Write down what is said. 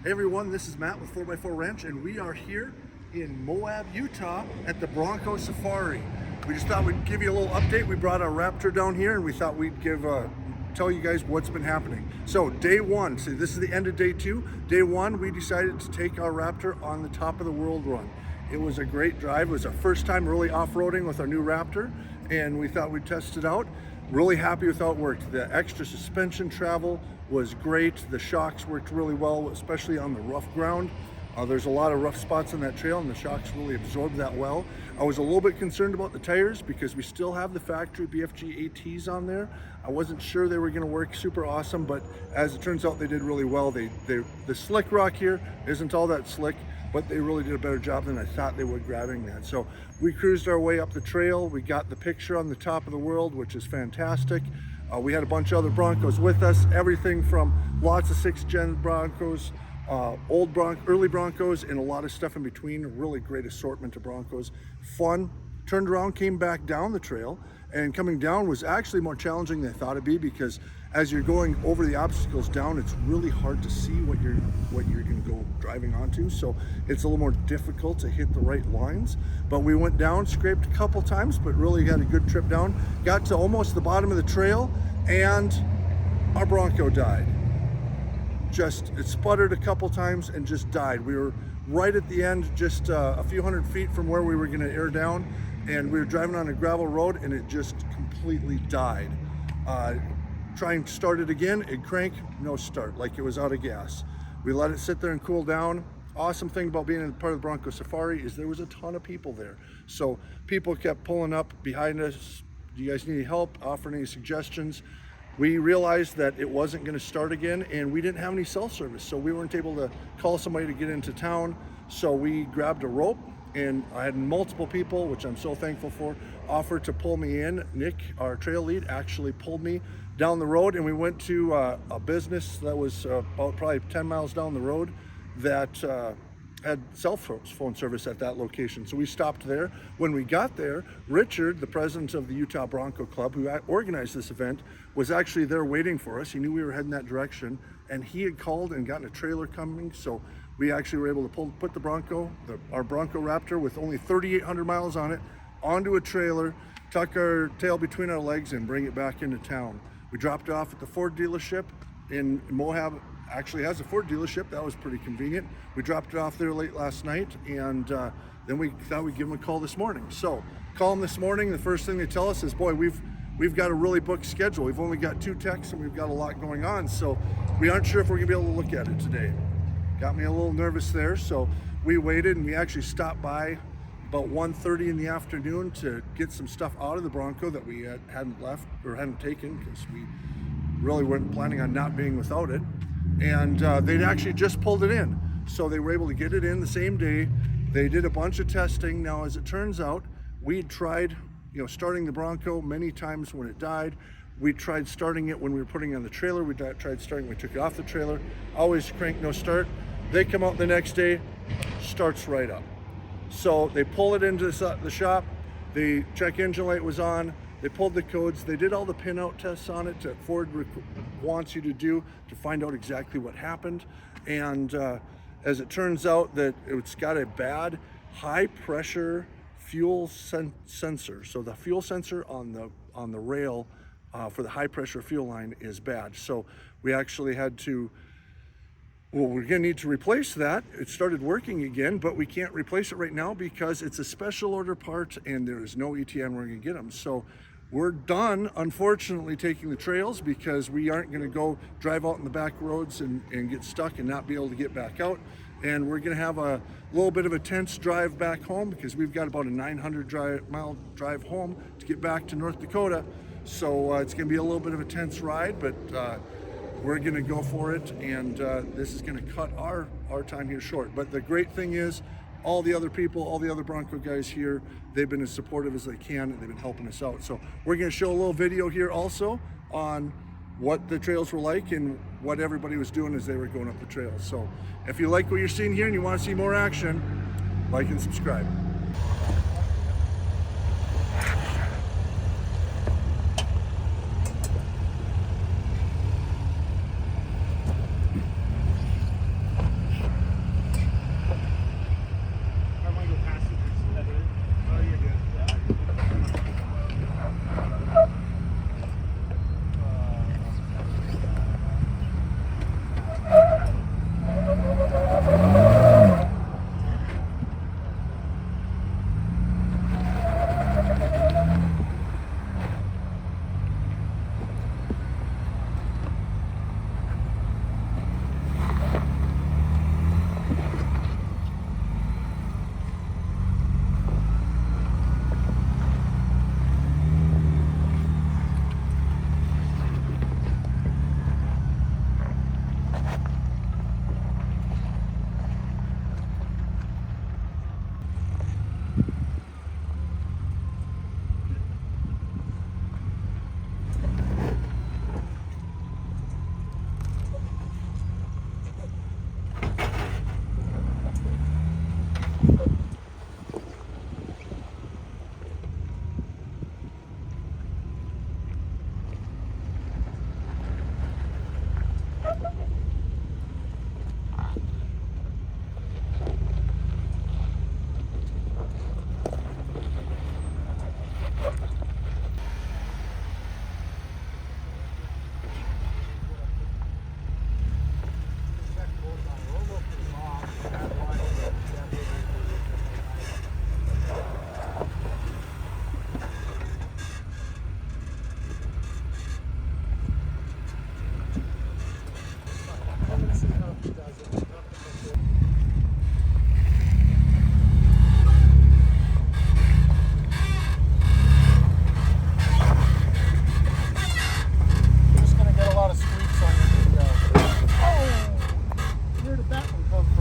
Hey everyone, this is Matt with 4x4 Ranch, and we are here in Moab, Utah at the Bronco Safari. We just thought we'd give you a little update. We brought our Raptor down here and we thought we'd tell you guys what's been happening. So day one, so this is the end of day two. Day one, we decided to take our Raptor on the top of the world run. It was a great drive. It was our first time really off-roading with our new Raptor, and we thought we'd test it out. Really happy with how it worked. The extra suspension travel was great. The shocks worked really well, especially on the rough ground. There's a lot of rough spots on that trail and the shocks really absorbed that well. I was a little bit concerned about the tires because we still have the factory BFG ATs on there. I wasn't sure they were going to work super awesome, but as it turns out, they did really well. The slick rock here isn't all that slick, but they really did a better job than I thought they would grabbing that. So we cruised our way up the trail. We got the picture on the top of the world, which is fantastic. We had a bunch of other Broncos with us, everything from lots of 6th gen Broncos, early Broncos, and a lot of stuff in between. A really great assortment of Broncos. Fun. Turned around, came back down the trail, and coming down was actually more challenging than I thought it'd be, because as you're going over the obstacles down, it's really hard to see what you're going to go driving onto. So it's a little more difficult to hit the right lines. But we went down, scraped a couple times, but really got a good trip down. Got to almost the bottom of the trail, and our Bronco died. It sputtered a couple times and just died. We were right at the end, just a few hundred feet from where we were going to air down, and we were driving on a gravel road, and it just completely died. Trying to start it again, it cranked, no start, like it was out of gas. We let it sit there and cool down. Awesome thing about being in part of the Bronco Safari is there was a ton of people there. So people kept pulling up behind us. Do you guys need any help? Offering any suggestions? We realized that it wasn't going to start again, and we didn't have any cell service, so we weren't able to call somebody to get into town. So we grabbed a rope, and I had multiple people, which I'm so thankful for, offer to pull me in. Nick, our trail lead, actually pulled me down the road, and we went to a business that was about probably 10 miles down the road that had cell phone service at that location. So we stopped there. When we got there, Richard, the president of the Utah Bronco Club, who organized this event, was actually there waiting for us. He knew we were heading that direction, and he had called and gotten a trailer coming. So we actually were able to put our Bronco Raptor with only 3,800 miles on it, onto a trailer, tuck our tail between our legs, and bring it back into town. We dropped it off at the Ford dealership in Moab. Actually has a Ford dealership. That was pretty convenient. We dropped it off there late last night, and then we thought we'd give them a call this morning. So call them this morning. The first thing they tell us is, boy, we've got a really booked schedule. We've only got 2 techs and we've got a lot going on, so we aren't sure if we're gonna be able to look at it today. Got me a little nervous there, so we waited, and we actually stopped by about 1:30 in the afternoon to get some stuff out of the Bronco that we hadn't left or hadn't taken, because we really weren't planning on not being without it. And they'd actually just pulled it in, so they were able to get it in the same day. They did a bunch of testing. Now, as it turns out, we'd tried starting the Bronco many times when it died. We tried starting it when we were putting it on the trailer. We tried starting when we took it off the trailer. Always crank, no start. They come out the next day, starts right up. So they pull it into the shop. The check engine light was on. They pulled the codes. They did all the pinout tests on it that Ford wants you to do to find out exactly what happened. And as it turns out, that it's got a bad high pressure fuel sensor. So the fuel sensor on the rail for the high pressure fuel line is bad. So we actually had to, we're gonna need to replace that. It started working again, but we can't replace it right now because it's a special order part and there is no ETA where we're gonna get them. So we're done, unfortunately, taking the trails, because we aren't gonna go drive out in the back roads and get stuck and not be able to get back out. And we're gonna have a little bit of a tense drive back home, because we've got about a 900-mile drive home to get back to North Dakota. So it's gonna be a little bit of a tense ride, but we're gonna go for it, and this is gonna cut our time here short. But the great thing is, all the other people, all the other Bronco guys here, they've been as supportive as they can, and they've been helping us out. So we're gonna show a little video here also on what the trails were like and what everybody was doing as they were going up the trails. So if you like what you're seeing here and you wanna see more action, like and subscribe. of